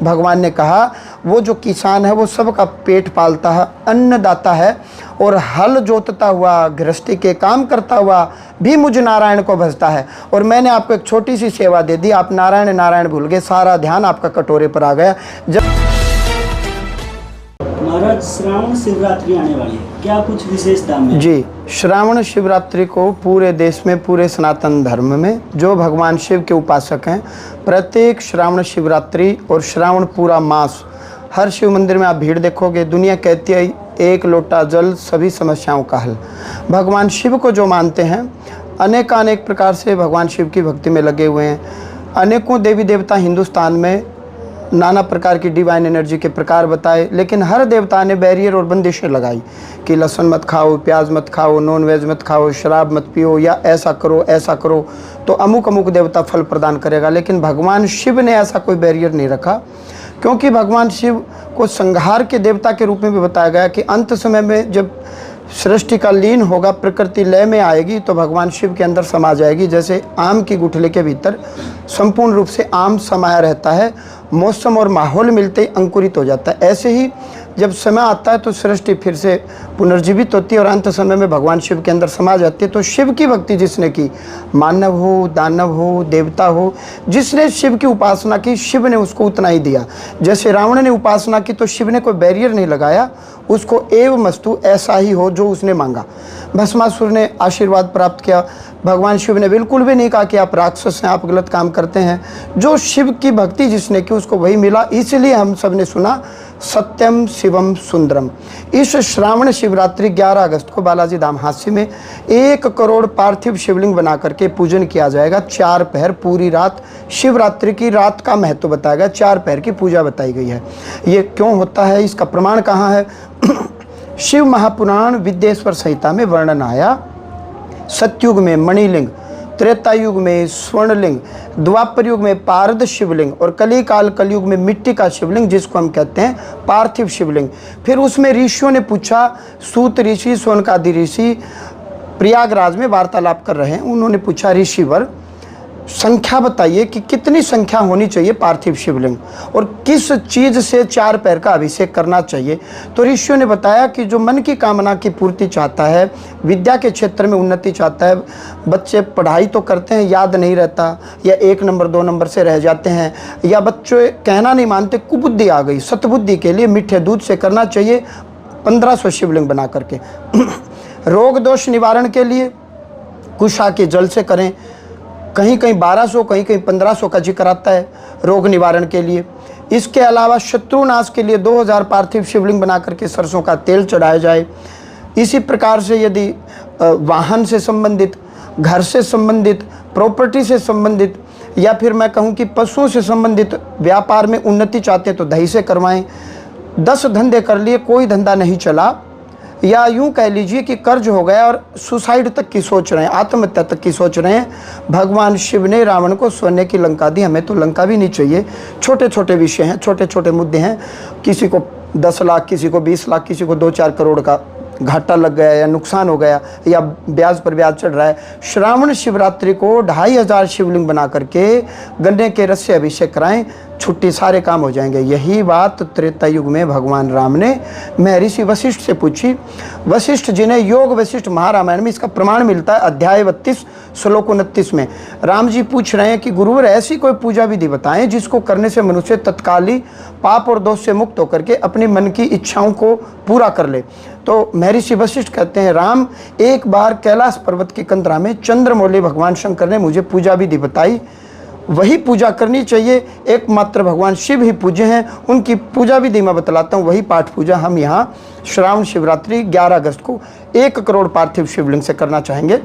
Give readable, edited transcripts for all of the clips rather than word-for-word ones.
भगवान ने कहा वो जो किसान है वो सबका पेट पालता है, अन्नदाता है, और हल जोतता हुआ, गृहस्थी के काम करता हुआ भी मुझ नारायण को भजता है। और मैंने आपको एक छोटी सी सेवा दे दी, आप नारायण नारायण भूल गए, सारा ध्यान आपका कटोरे पर आ गया। जब महाराज श्रावण शिवरात्रि आने वाली है, क्या कुछ विशेषता में? जी, श्रावण शिवरात्रि को पूरे देश में, पूरे सनातन धर्म में जो भगवान शिव के उपासक हैं, प्रत्येक श्रावण शिवरात्रि और श्रावण पूरा मास हर शिव मंदिर में आप भीड़ देखोगे। दुनिया कहती है एक लोटा जल सभी समस्याओं का हल। भगवान शिव को जो मानते हैं, अनेक प्रकार से भगवान शिव की भक्ति में लगे हुए हैं। अनेकों देवी देवता हिंदुस्तान में नाना प्रकार की डिवाइन एनर्जी के प्रकार बताए, लेकिन हर देवता ने बैरियर और बंदिशें लगाई कि लहसुन मत खाओ, प्याज मत खाओ, नॉन वेज मत खाओ, शराब मत पियो, या ऐसा करो तो अमुक देवता फल प्रदान करेगा। लेकिन भगवान शिव ने ऐसा कोई बैरियर नहीं रखा, क्योंकि भगवान शिव को संहार के देवता के रूप में भी बताया गया कि अंत समय में जब सृष्टि का लीन होगा, प्रकृति लय में आएगी, तो भगवान शिव के अंदर समा जाएगी। जैसे आम की गुठली के भीतर संपूर्ण रूप से आम समाया रहता है, मौसम और माहौल मिलते ही अंकुरित हो जाता है, ऐसे ही जब समय आता है तो सृष्टि फिर से पुनर्जीवित होती है और अंत समय में भगवान शिव के अंदर समा जाती है। तो शिव की भक्ति जिसने की, मानव हो, दानव हो, देवता हो, जिसने शिव की उपासना की, शिव ने उसको उतना ही दिया। जैसे रावण ने उपासना की तो शिव ने कोई बैरियर नहीं लगाया, उसको एव मस्तु ऐसा ही हो जो उसने मांगा। भस्मासुर ने आशीर्वाद प्राप्त किया, भगवान शिव ने बिल्कुल भी नहीं कहा कि आप राक्षस हैं, आप गलत काम करते हैं। जो शिव की भक्ति जिसने की उसको वही मिला। इसलिए हम सब ने सुना सत्यम शिवम सुंदरम। इस श्रावण शिवरात्रि 11 अगस्त को बालाजी धाम हास्य में 1 करोड़ पार्थिव शिवलिंग बना करके पूजन किया जाएगा। 4 पहर पूरी रात, शिवरात्रि की रात का महत्व बताया गया, 4 पहर की पूजा बताई गई है। ये क्यों होता है, इसका प्रमाण कहाँ है? शिव महापुराण विद्येश्वर संहिता में वर्णन आया। सतयुग में मणिलिंग, त्रेता युग में स्वर्णलिंग, द्वापर युग में पारद शिवलिंग, और कलियुग में मिट्टी का शिवलिंग जिसको हम कहते हैं पार्थिव शिवलिंग। फिर उसमें ऋषियों ने पूछा, सूत ऋषि, सोनकादि ऋषि प्रयागराज में वार्तालाप कर रहे हैं, उन्होंने पूछा ऋषिवर संख्या बताइए कि कितनी संख्या होनी चाहिए पार्थिव शिवलिंग, और किस चीज़ से 4 पैर का अभिषेक करना चाहिए। तो ऋषियों ने बताया कि जो मन की कामना की पूर्ति चाहता है, विद्या के क्षेत्र में उन्नति चाहता है, बच्चे पढ़ाई तो करते हैं याद नहीं रहता, या 1 नंबर 2 नंबर से रह जाते हैं, या बच्चे कहना नहीं मानते, कुबुद्धि आ गई, सतबुद्धि के लिए मीठे दूध से करना चाहिए 1500 शिवलिंग बना करके। रोग दोष निवारण के लिए कुशा के जल से करें, कहीं 1200, कहीं 1500 का जिक्र आता है रोग निवारण के लिए। इसके अलावा शत्रुनाश के लिए 2000 पार्थिव शिवलिंग बना करके सरसों का तेल चढ़ाया जाए। इसी प्रकार से यदि वाहन से संबंधित, घर से संबंधित, प्रॉपर्टी से संबंधित, या फिर मैं कहूँ कि पशुओं से संबंधित व्यापार में उन्नति चाहते हैं तो दही से करवाएं। 10 धंधे कर लिए, कोई धंधा नहीं चला, या यूं कह लीजिए कि कर्ज हो गया और सुसाइड तक की सोच रहे हैं, आत्महत्या तक की सोच रहे हैं, भगवान शिव ने रावण को सोने की लंका दी, हमें तो लंका भी नहीं चाहिए। छोटे छोटे विषय हैं, छोटे छोटे मुद्दे हैं, किसी को 10 लाख, किसी को 20 लाख, किसी को 2-4 करोड़ का घाटा लग गया या नुकसान हो गया, या ब्याज पर ब्याज चढ़ रहा है। श्रावण शिवरात्रि को 2500 शिवलिंग बना करके गन्ने के रस से अभिषेक कराएं, छुट्टी, सारे काम हो जाएंगे। यही बात त्रेता युग में भगवान राम ने महर्षि वशिष्ठ से पूछी। वशिष्ठ जिन्हें योग वशिष्ठ महारामायण में इसका प्रमाण मिलता है, अध्याय 32 श्लोक 29 में राम जी पूछ रहे हैं कि गुरुवर ऐसी कोई पूजा विधि बताएं जिसको करने से मनुष्य तत्काली पाप और दोष से मुक्त होकर के अपनी मन की इच्छाओं को पूरा कर ले। तो महर्षि वशिष्ठ कहते हैं, राम, एक बार कैलाश पर्वत की कंदरा में चंद्रमौली भगवान शंकर ने मुझे पूजा विधि बताई, वही पूजा करनी चाहिए। एकमात्र भगवान शिव ही पूज्य हैं, उनकी पूजा विधि मैं बतलाता हूँ, वही पाठ पूजा हम यहाँ श्रावण शिवरात्रि 11 अगस्त को 1 करोड़ पार्थिव शिवलिंग से करना चाहेंगे।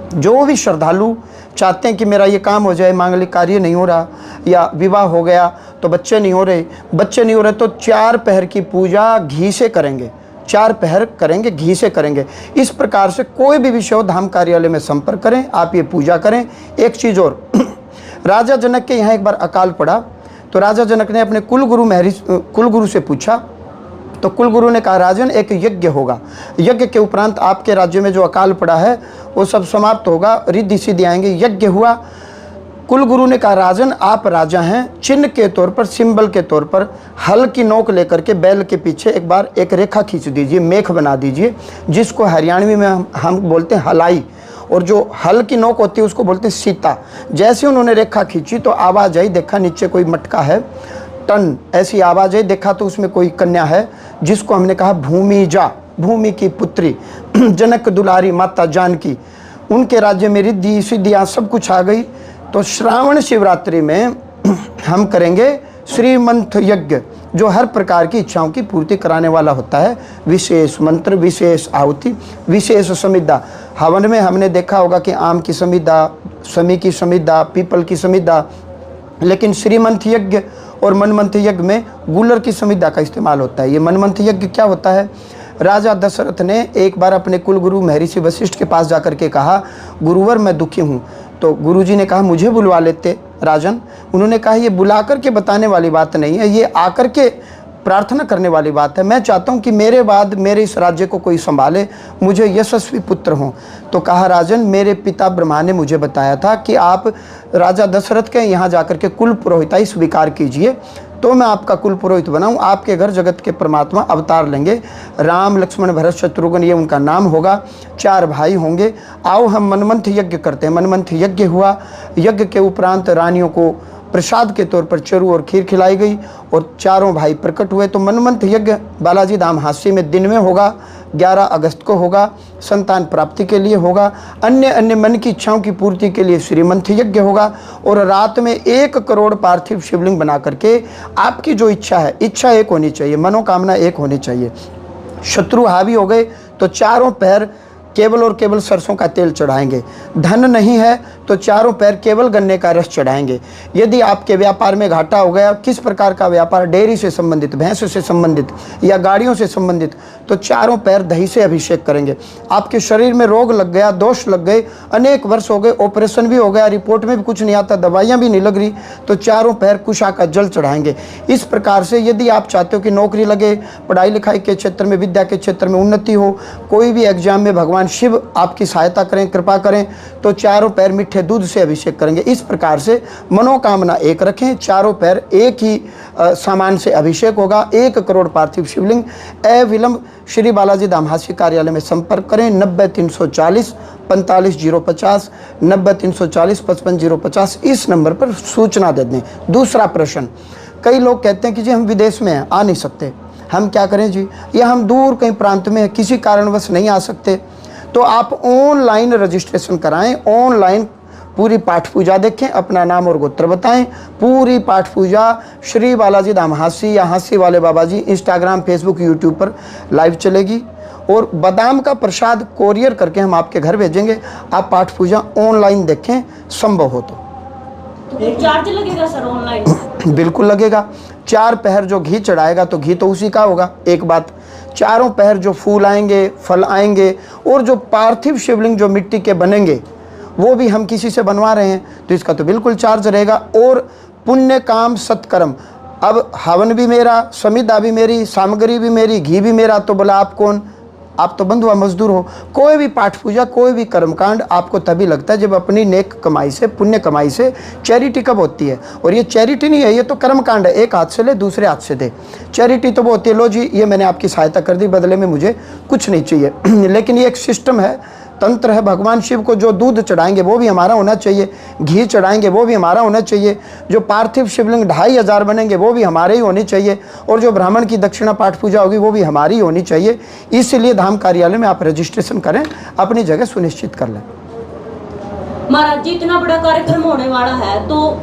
जो भी श्रद्धालु चाहते हैं कि मेरा ये काम हो जाए, मांगलिक कार्य नहीं हो रहा, या विवाह हो गया तो बच्चे नहीं हो रहे, तो 4 पहर की पूजा घी से करेंगे, 4 पहर करेंगे, घी से करेंगे। इस प्रकार से कोई भी विषय हो, धाम कार्यालय में संपर्क करें, आप ये पूजा करें। एक चीज़ और, राजा जनक के यहाँ एक बार अकाल पड़ा, तो राजा जनक ने अपने कुलगुरु से पूछा, तो कुलगुरु ने कहा, राजन, एक यज्ञ होगा, यज्ञ के उपरांत आपके राज्य में जो अकाल पड़ा है वो सब समाप्त होगा, रिद्धि सिद्धि आएंगे। यज्ञ हुआ, कुल गुरु ने कहा राजन आप राजा हैं, चिन्ह के तौर पर, सिंबल के तौर पर हल की नोक लेकर के बैल के पीछे एक बार एक रेखा खींच दीजिए, मेख बना दीजिए, जिसको हरियाणवी में हम बोलते हैं हलाई, और जो हल की नोक होती है उसको बोलते हैं सीता। जैसे उन्होंने रेखा खींची तो आवाज़ आई, देखा नीचे कोई मटका है, टन ऐसी आवाज़ आई, देखा तो उसमें कोई कन्या है जिसको हमने कहा भूमिजा, भूमि की पुत्री, जनक दुलारी माता जानकी, उनके राज्य में रिद्धि सिद्धियाँ सब कुछ आ गई। तो श्रावण शिवरात्रि में हम करेंगे श्रीमंत यज्ञ, जो हर प्रकार की इच्छाओं की पूर्ति कराने वाला होता है। विशेष मंत्र, विशेष आहुति, विशेष समिधा। हवन में हमने देखा होगा कि आम की समिधा, समी की समिधा, पीपल की समिधा, लेकिन श्रीमंत यज्ञ और मनमंथ यज्ञ में गुलर की समिधा का इस्तेमाल होता है। ये मनमंथ यज्ञ क्या होता है? राजा दशरथ ने एक बार अपने कुलगुरु महर्षि वशिष्ठ के पास जाकर के कहा, गुरुवर मैं दुखी हूँ। तो गुरुजी ने कहा मुझे बुलवा लेते राजन। उन्होंने कहा ये बुला करके बताने वाली बात नहीं है, ये आकर के प्रार्थना करने वाली बात है। मैं चाहता हूँ कि मेरे बाद मेरे इस राज्य को कोई संभाले, मुझे यशस्वी पुत्र हों। तो कहा राजन मेरे पिता ब्रह्मा ने मुझे बताया था कि आप राजा दशरथ के यहाँ जाकर के कुल पुरोहिताई स्वीकार कीजिए, तो मैं आपका कुल पुरोहित बनाऊं, आपके घर जगत के परमात्मा अवतार लेंगे। राम लक्ष्मण भरत शत्रुघ्न ये उनका नाम होगा, 4 भाई होंगे। आओ हम मनमंथ यज्ञ करते हैं। मनमंथ यज्ञ हुआ। यज्ञ के उपरांत रानियों को प्रसाद के तौर पर चरू और खीर खिलाई गई और चारों भाई प्रकट हुए। तो मनमंथ यज्ञ बालाजी धाम हास्य में दिन में होगा, 11 अगस्त को होगा, संतान प्राप्ति के लिए होगा, अन्य अन्य मन की इच्छाओं की पूर्ति के लिए श्रीमंथ यज्ञ होगा। और रात में 1 करोड़ पार्थिव शिवलिंग बना करके आपकी जो इच्छा है, इच्छा एक होनी चाहिए, मनोकामना एक होनी चाहिए। शत्रु हावी हो गए तो चारों पैर केवल और केवल सरसों का तेल चढ़ाएंगे। धन नहीं है तो चारों पैर केवल गन्ने का रस चढ़ाएंगे। यदि आपके व्यापार में घाटा हो गया, किस प्रकार का व्यापार, डेयरी से संबंधित, भैंस से संबंधित या गाड़ियों से संबंधित, तो चारों पैर दही से अभिषेक करेंगे। आपके शरीर में रोग लग गया, दोष लग गए, अनेक वर्ष हो गए, ऑपरेशन भी हो गया, रिपोर्ट में भी कुछ नहीं आता, दवाइयाँ भी नहीं लग रही, तो चारों पैर कुशा का जल चढ़ाएंगे। इस प्रकार से यदि आप चाहते हो कि नौकरी लगे, पढ़ाई लिखाई के क्षेत्र में, विद्या के क्षेत्र में उन्नति हो, कोई भी एग्जाम में भगवान शिव आपकी सहायता करें, कृपा करें, तो चारों पैर मीठे दूध से अभिषेक करेंगे। इस प्रकार से मनोकामना एक रखें, चारों पैर एक ही सामान से अभिषेक होगा। 1 करोड़ पार्थिव शिवलिंग। अविलंब श्री बालाजी धाम हास्य कार्यालय में संपर्क करें। 90 340 45 050, 90 340 55 050, इस नंबर पर सूचना दे दें। दूसरा प्रश्न, कई लोग कहते हैं कि जी हम विदेश में हैं, आ नहीं सकते, हम क्या करें जी, या हम दूर कहीं प्रांत में हैं, किसी कारणवश नहीं आ सकते, तो आप ऑनलाइन रजिस्ट्रेशन कराएं। ऑनलाइन पूरी पाठ पूजा देखें, अपना नाम और गोत्र बताएं। पूरी पाठ पूजा श्री बालाजी धाम हास्य या हास्य वाले बाबा जी इंस्टाग्राम, फेसबुक, यूट्यूब पर लाइव चलेगी। और बादाम का प्रसाद कोरियर करके हम आपके घर भेजेंगे। आप पाठ पूजा ऑनलाइन देखें, संभव हो तो। एक चार्ज लगेगा सर ऑनलाइन? बिल्कुल लगेगा। 4 पहर जो घी चढ़ाएगा तो घी तो उसी का होगा, एक बात। चारों पहर जो फूल आएंगे, फल आएंगे, और जो पार्थिव शिवलिंग जो मिट्टी के बनेंगे वो भी हम किसी से बनवा रहे हैं, तो इसका तो बिल्कुल चार्ज रहेगा। और पुण्य काम सत्कर्म, अब हवन भी मेरा, समिधा भी मेरी, सामग्री भी मेरी, घी भी मेरा, तो बोला आप कौन? आप तो बंधुआ मजदूर हो। कोई भी पाठ पूजा, कोई भी कर्मकांड आपको तभी लगता है जब अपनी नेक कमाई से, पुण्य कमाई से। चैरिटी कब होती है? और ये चैरिटी नहीं है, ये तो कर्मकांड है। एक हाथ से ले, दूसरे हाथ से दे। चैरिटी तो वो होती है, लो जी ये मैंने आपकी सहायता कर दी, बदले में मुझे कुछ नहीं चाहिए। लेकिन ये एक सिस्टम है, तंत्र है। भगवान शिव को जो दूध चढ़ाएंगे वो भी हमारा होना चाहिए, घी चढ़ाएंगे वो भी हमारा होना चाहिए, जो पार्थिव शिवलिंग 2500 बनेंगे वो भी हमारे ही होने चाहिए, और जो ब्राह्मण की दक्षिणा पाठ पूजा होगी वो भी हमारी होनी चाहिए। इसलिए धाम कार्यालय में आप रजिस्ट्रेशन करें, अपनी जगह सुनिश्चित कर लें। महाराज जी इतना बड़ा कार्यक्रम होने वाला है, तो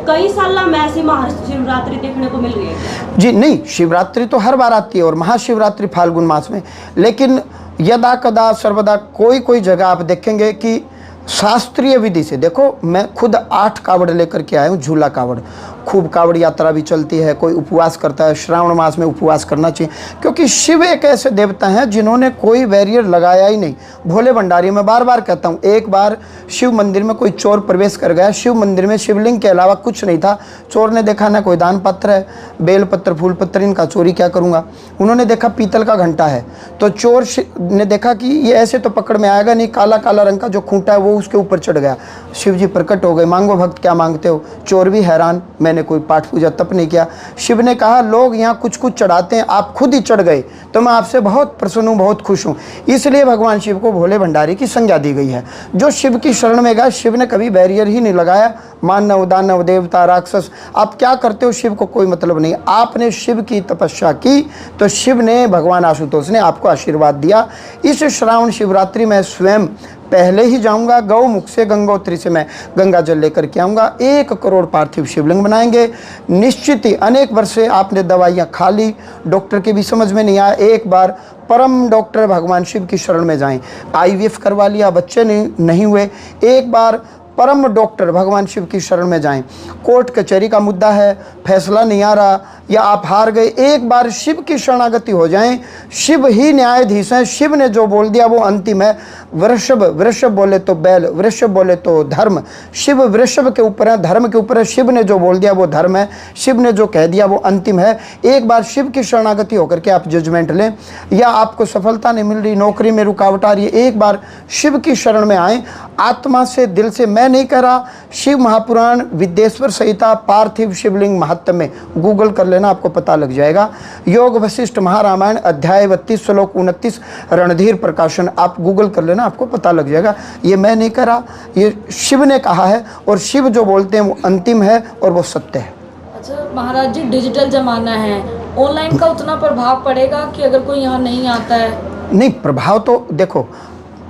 कई साल में ऐसी महाशिवरात्रि देखने को मिल रही है जी? नहीं, शिवरात्रि तो हर बार आती है, और महाशिवरात्रि फाल्गुन मास में। लेकिन यदा कदा सर्वदा कोई जगह आप देखेंगे कि शास्त्रीय विधि से, देखो मैं खुद 8 कावड़ लेकर के आया हूँ, झूला कावड़, खूब कावड़ यात्रा भी चलती है, कोई उपवास करता है, श्रावण मास में उपवास करना चाहिए, क्योंकि शिव एक ऐसे देवता हैं जिन्होंने कोई बैरियर लगाया ही नहीं। भोले भंडारी, मैं बार बार कहता हूँ, एक बार शिव मंदिर में कोई चोर प्रवेश कर गया, शिव मंदिर में शिवलिंग के अलावा कुछ नहीं था। चोर ने देखा ना कोई दान पत्र है, बेल पत्र फूल पत्र, इनका चोरी क्या करूँगा। उन्होंने देखा पीतल का घंटा है, तो चोर ने देखा कि ये ऐसे तो पकड़ में आएगा नहीं, काला काला रंग का जो खूंटा है वो उसके ऊपर चढ़ गया। शिव जी प्रकट हो गए, मांगो भक्त क्या मांगते हो। चोर भी हैरान, मैंने कोई पाठ पूजा तप नहीं किया। शिव ने कहा लोग यहाँ कुछ कुछ चढ़ाते हैं, आप खुद ही चढ़ गए, तो मैं आपसे बहुत प्रसन्न हूँ, बहुत खुश हूँ। इसलिए भगवान शिव को भोले भंडारी की संज्ञा दी गई है। जो शिव की शरण में गया, शिव ने कभी बैरियर ही नहीं लगाया। मानव दानव देवता राक्षस, आप क्या करते हो शिव को कोई मतलब नहीं। आपने शिव की तपस्या की तो शिव ने, भगवान आशुतोष ने आपको आशीर्वाद दिया। इस श्रावण शिवरात्रि में स्वयं पहले ही जाऊंगा, गौमुख से गंगोत्री से मैं गंगा जल लेकर के आऊँगा। 1 करोड़ पार्थिव शिवलिंग बनाएंगे। निश्चित ही अनेक वर्ष से आपने दवाइयाँ खा ली, डॉक्टर के भी समझ में नहीं आया, एक बार परम डॉक्टर भगवान शिव की शरण में जाएं। IVF करवा लिया, बच्चे नहीं हुए, एक बार परम डॉक्टर भगवान शिव की शरण में जाएं। कोर्ट कचहरी का मुद्दा है, फैसला नहीं आ रहा या आप हार गए, एक बार शिव की शरणागति हो जाएं। शिव ही न्यायाधीश हैं, शिव ने जो बोल दिया वो अंतिम है। वृषभ बोले तो बैल, वृषभ बोले तो धर्म। शिव वृषभ के ऊपर है, धर्म के ऊपर है। शिव ने जो बोल दिया वो धर्म है, शिव ने जो कह दिया वो अंतिम है। एक बार शिव की शरणागति होकर के आप जजमेंट लें, या आपको सफलता नहीं मिल रही, नौकरी में रुकावट आ रही है, एक बार शिव की शरण में आएँ, आत्मा से दिल से। मैं नहीं कह रहा, शिव महापुराण विद्येश्वर संहिता पार्थिव शिवलिंग महात्म्य में गूगल कर लेना, आपको पता लग जाएगा। योग वशिष्ठ महारामायण अध्याय 32 श्लोक 29 रणधीर प्रकाशन, आप गूगल कर लेना, आपको पता लग जाएगा। ये मैं नहीं कह रहा, ये शिव ने कहा है, और शिव जो बोलते हैं वो अंतिम है और वो सत्य है। अच्छा महाराज जी, डिजिटल जमाना है, ऑनलाइन का उतना प्रभाव पड़ेगा कि अगर कोई यहाँ नहीं आता है? नहीं, प्रभाव तो देखो,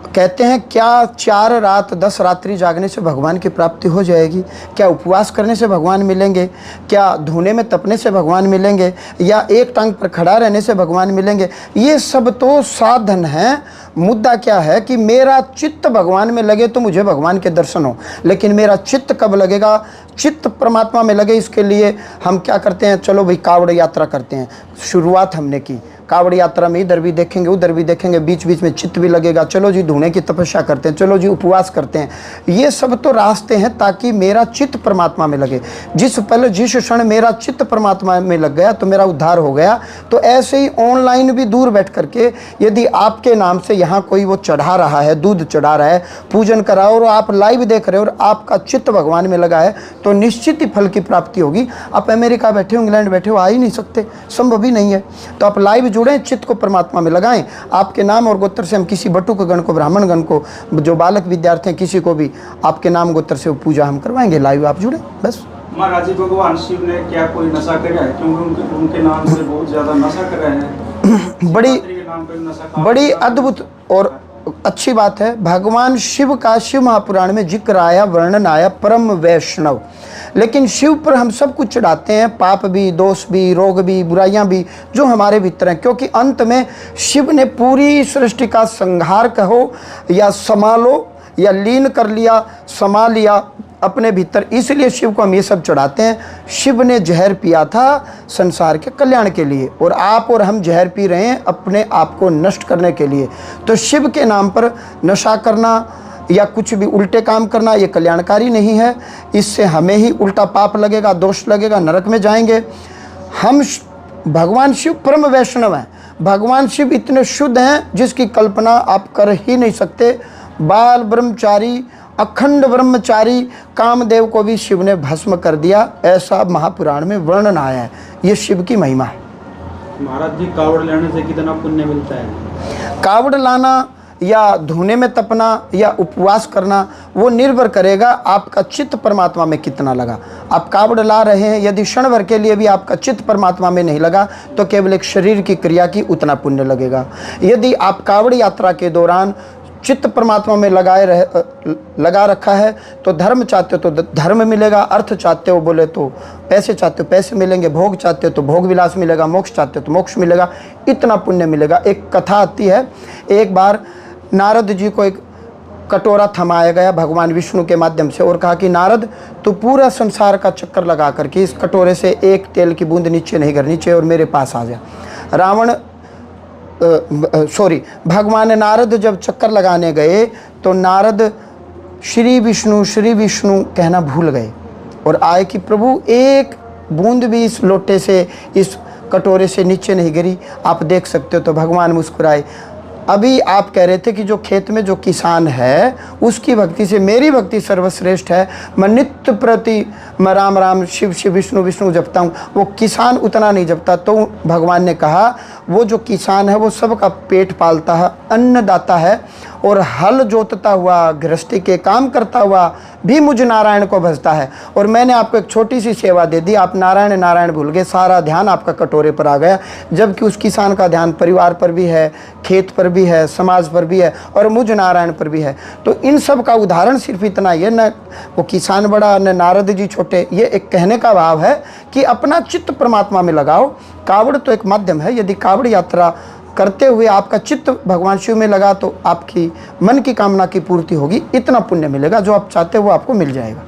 कहते हैं क्या 4 रात 10 रात्रि जागने से भगवान की प्राप्ति हो जाएगी? क्या उपवास करने से भगवान मिलेंगे? क्या धुने में तपने से भगवान मिलेंगे? या एक टांग पर खड़ा रहने से भगवान मिलेंगे? ये सब तो साधन हैं। मुद्दा क्या है कि मेरा चित्त भगवान में लगे तो मुझे भगवान के दर्शन हो। लेकिन मेरा चित्त कब लगेगा? चित्त परमात्मा में लगे, इसके लिए हम क्या करते हैं, चलो भाई कावड़ यात्रा करते हैं। शुरुआत हमने की, कावड़ यात्रा में इधर भी देखेंगे उधर भी देखेंगे, बीच बीच में चित्त भी लगेगा। चलो जी धुने की तपस्या करते हैं, चलो जी उपवास करते हैं। ये सब तो रास्ते हैं ताकि मेरा चित्त परमात्मा में लगे। जिस क्षण मेरा चित्त परमात्मा में लग गया तो मेरा उद्धार हो गया। तो ऐसे ही ऑनलाइन भी दूर बैठ करके यदि आपके नाम से यहाँ कोई वो चढ़ा रहा है, दूध चढ़ा रहा है, पूजन करा और आप लाइव देख रहे हो और आपका चित्त भगवान में लगा है, तो निश्चित ही फल की प्राप्ति होगी। आप अमेरिका बैठे हो, इंग्लैंड बैठे हो, आ ही नहीं सकते, संभव ही नहीं है। तो आप लाइव जुड़ें, चित्त को परमात्मा में लगाएं। आपके नाम और गोत्र से हम किसी बटुक गण को, ब्राह्मण गण को, जो बालक विद्यार्थी हैं, किसी को भी आपके नाम गोत्र से पूजा हम करवाएंगे। लाइव आप जुड़े बस। महाराज जी, भगवान शिव ने क्या कोई नशा करा है? क्योंकि उनके नाम से बहुत ज्यादा नशा कर रहे हैं। बड़ी अद्भुत और अच्छी बात है। भगवान शिव का शिव महापुराण में जिक्र आया, वर्णन आया, परम वैष्णव। लेकिन शिव पर हम सब कुछ चढ़ाते हैं, पाप भी, दोष भी, रोग भी, बुराइयां भी जो हमारे भीतर हैं। क्योंकि अंत में शिव ने पूरी सृष्टि का संहार कहो या संभालो या लीन कर लिया, समा लिया अपने भीतर, इसलिए शिव को हम ये सब चढ़ाते हैं। शिव ने जहर पिया था संसार के कल्याण के लिए, और आप और हम जहर पी रहे हैं अपने आप को नष्ट करने के लिए। तो शिव के नाम पर नशा करना या कुछ भी उल्टे काम करना ये कल्याणकारी नहीं है। इससे हमें ही उल्टा पाप लगेगा, दोष लगेगा, नरक में जाएंगे हम। भगवान शिव परम वैष्णव हैं। भगवान शिव इतने शुद्ध हैं जिसकी कल्पना आप कर ही नहीं सकते। बाल ब्रह्मचारी, अखंड ब्रह्मचारी कामदेव को भी शिव ने भस्म कर दिया, ऐसा महापुराण में वर्णन आया है। ये शिव की महिमा है। महाराज जी, कावड़ लेने से कितना पुण्य मिलता है? कावड़ लाना या धुने में तपना या उपवास करना वो निर्भर करेगा आपका चित्त परमात्मा में कितना लगा। आप कावड़ ला रहे हैं, यदि क्षण भर के लिए भी आपका चित्त परमात्मा में नहीं लगा तो केवल एक शरीर की क्रिया की उतना पुण्य लगेगा। यदि आप कावड़ यात्रा के दौरान चित्त परमात्मा में लगा रखा है तो धर्म चाहते हो तो धर्म मिलेगा, अर्थ चाहते हो बोले तो पैसे चाहते हो पैसे मिलेंगे, भोग चाहते हो तो भोग विलास मिलेगा, मोक्ष चाहते हो तो मोक्ष मिलेगा, इतना पुण्य मिलेगा। एक कथा आती है, एक बार नारद जी को एक कटोरा थमाया गया भगवान विष्णु के माध्यम से और कहा कि नारद तू पूरा संसार का चक्कर लगा करके इस कटोरे से एक तेल की बूंद नीचे नहीं करनी चाहिए और मेरे पास आ जा। भगवान नारद जब चक्कर लगाने गए तो नारद श्री विष्णु कहना भूल गए और आए कि प्रभु एक बूंद भी इस लोटे से, इस कटोरे से नीचे नहीं गिरी, आप देख सकते हो। तो भगवान मुस्कुराए। अभी आप कह रहे थे कि जो खेत में जो किसान है उसकी भक्ति से मेरी भक्ति सर्वश्रेष्ठ है, मैं नित्य प्रति मैं राम राम शिव शिव विष्णु विष्णु जपता हूँ, वो किसान उतना नहीं जपता। तो भगवान ने कहा वो जो किसान है वो सबका पेट पालता है, अन्नदाता है और हल जोतता हुआ, गृहस्थी के काम करता हुआ भी मुझ नारायण को भजता है। और मैंने आपको एक छोटी सी सेवा दे दी, आप नारायण नारायण भूल गए, सारा ध्यान आपका कटोरे पर आ गया, जबकि उस किसान का ध्यान परिवार पर भी है, खेत पर भी है, समाज पर भी है और मुझ नारायण पर भी है। तो इन सब का उदाहरण सिर्फ इतना ही है, न वो किसान बड़ा न नारद जी छोटे। ये एक कहने का भाव है कि अपना चित्त परमात्मा में लगाओ। कावड़ तो एक माध्यम है, यदि कावड़ यात्रा करते हुए आपका चित्त भगवान शिव में लगा तो आपकी मन की कामना की पूर्ति होगी, इतना पुण्य मिलेगा, जो आप चाहते हो वो आपको मिल जाएगा।